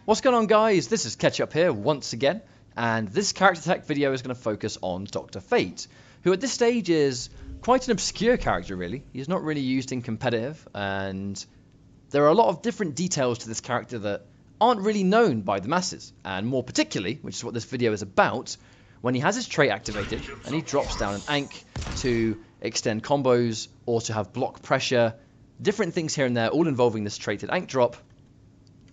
What's going on, guys? This is Ketchup here once again, and this character tech video is going to focus on Dr. Fate, who at this stage is quite an obscure character really. He's not really used in competitive, and there are a lot of different details to this character that aren't really known by the masses, and more particularly, which is what this video is about, when he has his trait activated and he drops down an Ankh to extend combos or to have block pressure, different things here and there, all involving this traded Ankh drop.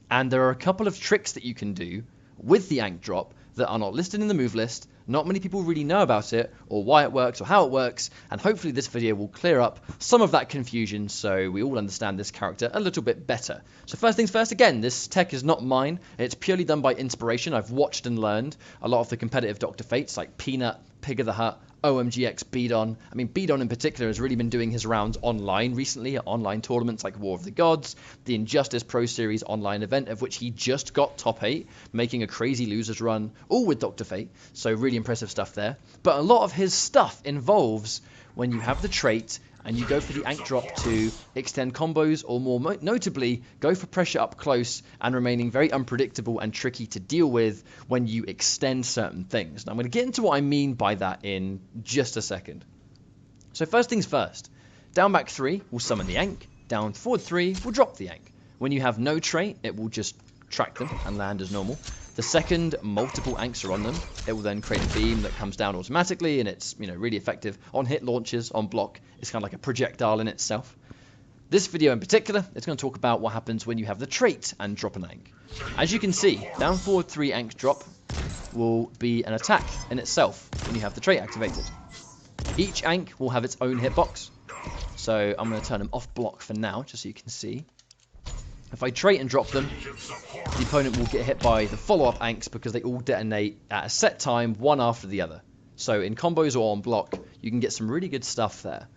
And there are a couple of tricks that you can do with the Ankh drop that are not listed in the move list. Not many people really know about it, or why it works, or how it works, and hopefully this video will clear up some of that confusion so we all understand this character a little bit better. So first things first, again, this tech is not mine. It's purely done by inspiration. I've watched and learned a lot of the competitive Dr. Fates like Pnut, Pig of the Hut, omgxbdon. I mean, bdon in particular has really been doing his rounds online recently at online tournaments like War of the Gods, the Injustice Pro Series online event of which he just got top 8, making a crazy losers run, all with Dr. Fate, so really impressive stuff there. But a lot of his stuff involves when you have the trait and you go for the Ankh drop to extend combos, or more notably, go for pressure up close and remaining very unpredictable and tricky to deal with when you extend certain things. Now, I'm going to get into what I mean by that in just a second. So first things first, down back 3 will summon the Ankh, down forward 3 will drop the Ankh. When you have no trait, it will just track them and land as normal. The second multiple Ankhs are on them, it will then create a beam that comes down automatically, and it's really effective on hit launches, on block. It's kind of like a projectile in itself. This video in particular, it's going to talk about what happens when you have the trait and drop an Ankh. As you can see, down forward 3 Ankh drop will be an attack in itself when you have the trait activated. Each Ankh will have its own hitbox, so I'm going to turn them off block for now, just so you can see. If I trait and drop them, the opponent will get hit by the follow-up Ankhs because they all detonate at a set time, one after the other. So in combos or on block, you can get some really good stuff there.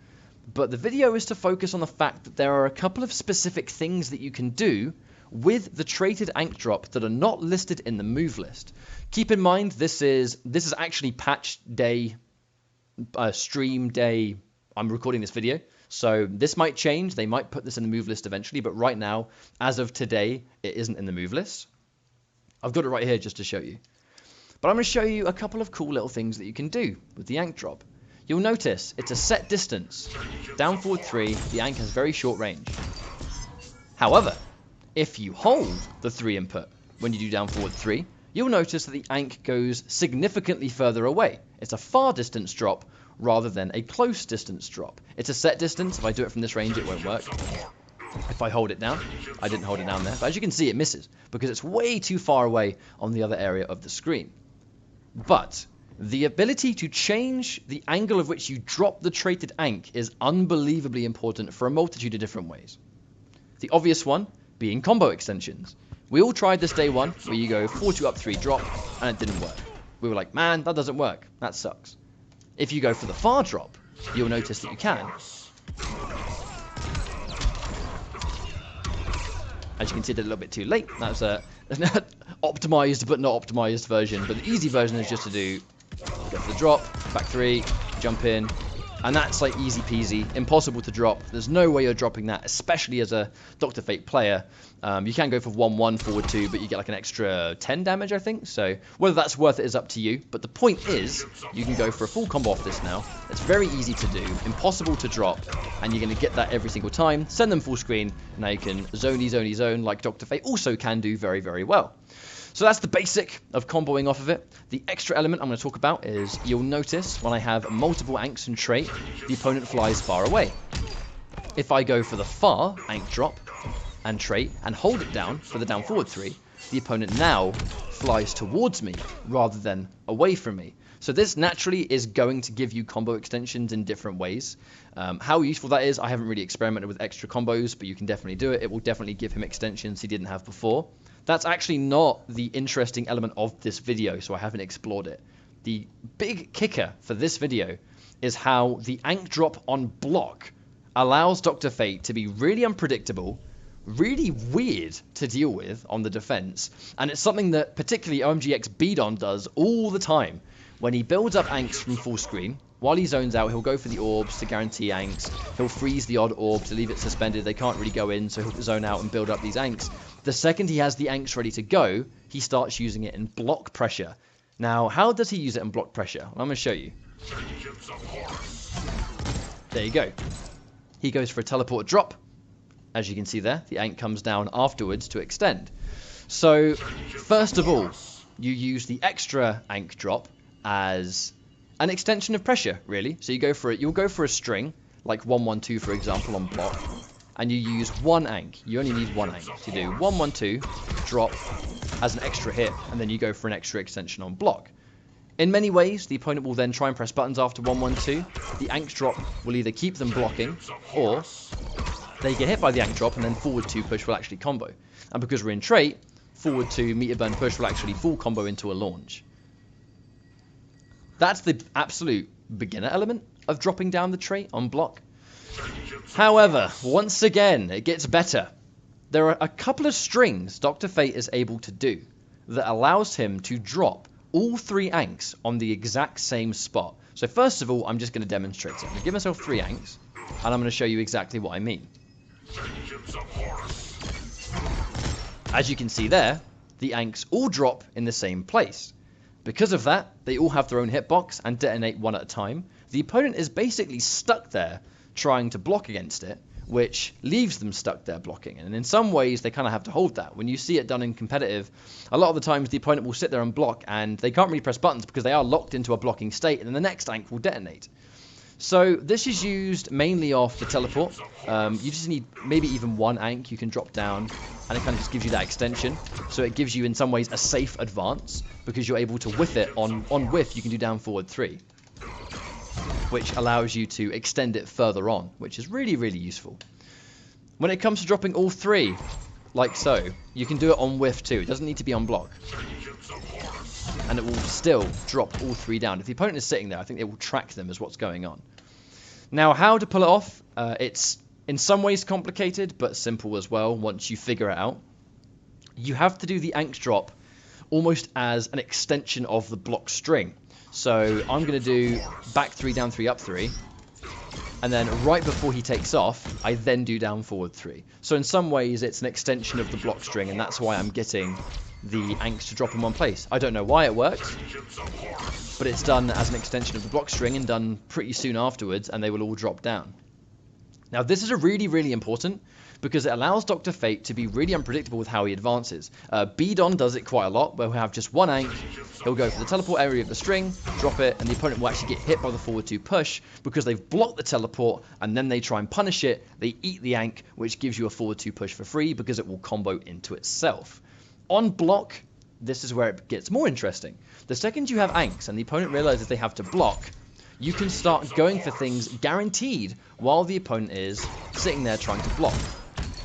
But the video is to focus on the fact that there are a couple of specific things that you can do with the traded Ankh drop that are not listed in the move list. Keep in mind, this is actually patch day, stream day. I'm recording this video. So this might change, they might put this in the move list eventually, but right now, as of today, it isn't in the move list. I've got it right here just to show you. But I'm going to show you a couple of cool little things that you can do with the Ankh drop. You'll notice it's a set distance. Down forward 3, the Ankh has very short range. However, if you hold the 3 input when you do down forward 3, you'll notice that the Ankh goes significantly further away. It's a far distance drop rather than a close distance drop. It's a set distance. If I do it from this range, it won't work. If I hold it down, I didn't hold it down there, but as you can see, it misses because it's way too far away on the other area of the screen. But the ability to change the angle of which you drop the traded Ankh is unbelievably important for a multitude of different ways. The obvious one being combo extensions. We all tried this day 1 where you go 4-2 up 3 drop and it didn't work. We were like, man, that doesn't work. That sucks. If you go for the far drop, you'll notice that you can. As you can see, I did a little bit too late. That's a optimized but not optimized version. But the easy version is just to do go for the drop, back 3, jump in, and that's like easy peasy, impossible to drop. There's no way you're dropping that, especially as a Dr. Fate player. You can go for 1-1, forward 2, but you get like an extra 10 damage, I think. So whether that's worth it is up to you. But the point is, you can go for a full combo off this now. It's very easy to do, impossible to drop, and you're going to get that every single time. Send them full screen. Now you can zone like Dr. Fate also can do very, very well. So that's the basic of comboing off of it. The extra element I'm going to talk about is you'll notice when I have multiple Ankhs and trait, the opponent flies far away. If I go for the far Ankh drop and trait and hold it down for the down forward 3, the opponent now flies towards me rather than away from me. So this naturally is going to give you combo extensions in different ways. How useful that is, I haven't really experimented with extra combos, but you can definitely do it. It will definitely give him extensions he didn't have before. That's actually not the interesting element of this video, so I haven't explored it. The big kicker for this video is how the Ankh drop on block allows Dr. Fate to be really unpredictable, really weird to deal with on the defense, and it's something that particularly omgxbdon does all the time. When he builds up Ankhs from full screen, While he zones out, he'll go for the orbs to guarantee ankhs. He'll freeze the odd orb to leave it suspended. They can't really go in, so he'll zone out and build up these ankhs. The second he has the ankhs ready to go, he starts using it in block pressure. Now, how does he use it in block pressure? Well, I'm going to show you. There you go. He goes for a teleport drop. As you can see there, the ankh comes down afterwards to extend. So, first of all, you use the extra ankh drop as an extension of pressure, really. So you'll go for a string, like 112 for example on block, and you use one ankh. You only need one ankh. So you do 112, drop as an extra hit, and then you go for an extra extension on block. In many ways, the opponent will then try and press buttons after 112. The ankh drop will either keep them blocking, or they get hit by the ankh drop, and then forward 2 push will actually combo. And because we're in trait, forward 2 meter burn push will actually full combo into a launch. That's the absolute beginner element of dropping down the trait on block. However, once again, it gets better. There are a couple of strings Dr. Fate is able to do that allows him to drop all 3 ankhs on the exact same spot. So first of all, I'm just going to demonstrate it. I'm going to give myself 3 ankhs, and I'm going to show you exactly what I mean. As you can see there, the ankhs all drop in the same place. Because of that, they all have their own hitbox and detonate one at a time. The opponent is basically stuck there trying to block against it, which leaves them stuck there blocking. And in some ways, they kind of have to hold that. When you see it done in competitive, a lot of the times the opponent will sit there and block, and they can't really press buttons because they are locked into a blocking state, and then the next ankh will detonate. So this is used mainly off the teleport. You just need maybe even one ankh you can drop down, and it kind of just gives you that extension. So it gives you in some ways a safe advance, because you're able to whiff it on whiff. You can do down forward 3, which allows you to extend it further on, which is really, really useful. When it comes to dropping all 3, like so, you can do it on whiff too. It doesn't need to be on block. And it will still drop all 3 down. If the opponent is sitting there, I think it will track them as what's going on. Now, how to pull it off? It's in some ways complicated, but simple as well once you figure it out. You have to do the ankh drop almost as an extension of the block string. So I'm going to do back 3, down 3, up 3. And then right before he takes off, I then do down forward 3. So in some ways, it's an extension of the block string, and that's why I'm getting the ankhs to drop in one place. I don't know why it works, but it's done as an extension of the block string and done pretty soon afterwards, and they will all drop down. Now this is really, really important because it allows Dr. Fate to be really unpredictable with how he advances. Bdon does it quite a lot, where he'll have just one ankh, he'll go for the teleport area of the string, drop it, and the opponent will actually get hit by the forward 2 push because they've blocked the teleport, and then they try and punish it, they eat the ankh, which gives you a forward 2 push for free because it will combo into itself. On block, this is where it gets more interesting. The second you have ankhs and the opponent realizes they have to block, you can start going for things guaranteed while the opponent is sitting there trying to block,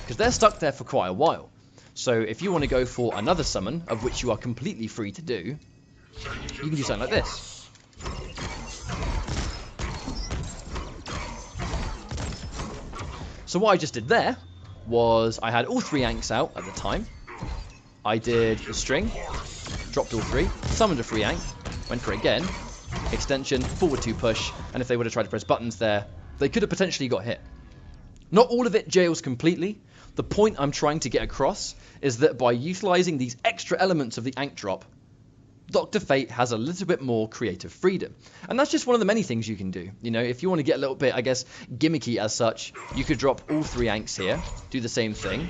because they're stuck there for quite a while. So if you want to go for another summon, of which you are completely free to do, you can do something like this. So what I just did there was I had all 3 ankhs out at the time. I did the string, dropped all 3, summoned a free ankh, went for it again, extension, forward 2 push, and if they would have tried to press buttons there, they could have potentially got hit. Not all of it jails completely. The point I'm trying to get across is that by utilizing these extra elements of the ankh drop, Dr. Fate has a little bit more creative freedom. And that's just one of the many things you can do. You know, if you want to get a little bit, I guess, gimmicky as such, you could drop all 3 ankhs here, do the same thing.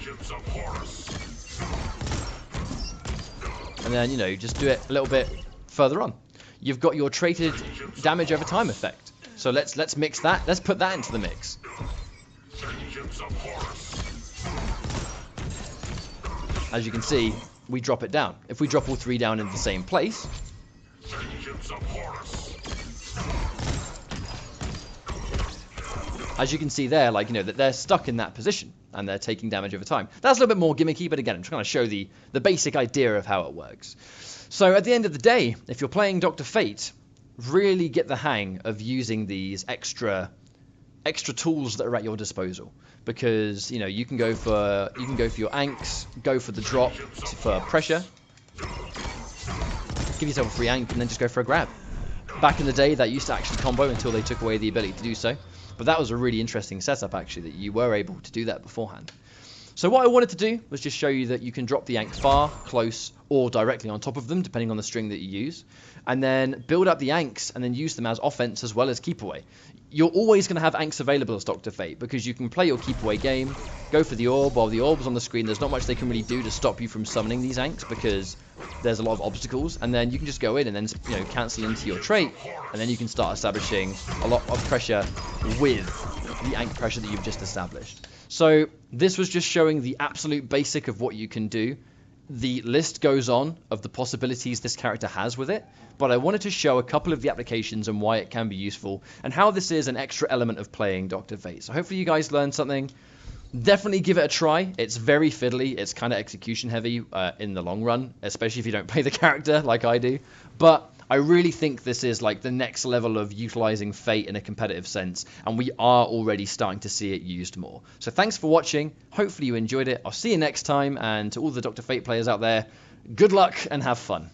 And then, you know, just do it a little bit further on. You've got your traded damage over time effect. So let's mix that. Let's put that into the mix. As you can see, we drop it down. If we drop all 3 down in the same place, as you can see there, like, you know, that they're stuck in that position and they're taking damage over time. That's a little bit more gimmicky, but again, I'm trying to show the basic idea of how it works. So at the end of the day, if you're playing Dr. Fate, really get the hang of using these extra tools that are at your disposal, because, you know, you can go for your ankhs, go for the drop for pressure, give yourself a free ankh, and then just go for a grab. Back in the day, that used to actually combo until they took away the ability to do so. But that was a really interesting setup, actually, that you were able to do that beforehand. So what I wanted to do was just show you that you can drop the Ankh far, close, or directly on top of them, depending on the string that you use, and then build up the Ankhs and then use them as offense as well as keep away. You're always going to have Ankhs available as Dr. Fate, because you can play your keep away game, go for the orb. While the orb's on the screen, there's not much they can really do to stop you from summoning these Ankhs, because there's a lot of obstacles, and then you can just go in and then, you know, cancel into your trait, and then you can start establishing a lot of pressure with the Ankh pressure that you've just established. So this was just showing the absolute basic of what you can do. The list goes on of the possibilities this character has with it, but I wanted to show a couple of the applications and why it can be useful, and how this is an extra element of playing Dr. Fate. So hopefully you guys learned something. Definitely give it a try. It's very fiddly. It's kind of execution heavy in the long run, especially if you don't play the character like I do. But I really think this is like the next level of utilizing Fate in a competitive sense, and we are already starting to see it used more. So thanks for watching. Hopefully you enjoyed it. I'll see you next time, and to all the Dr. Fate players out there, good luck and have fun.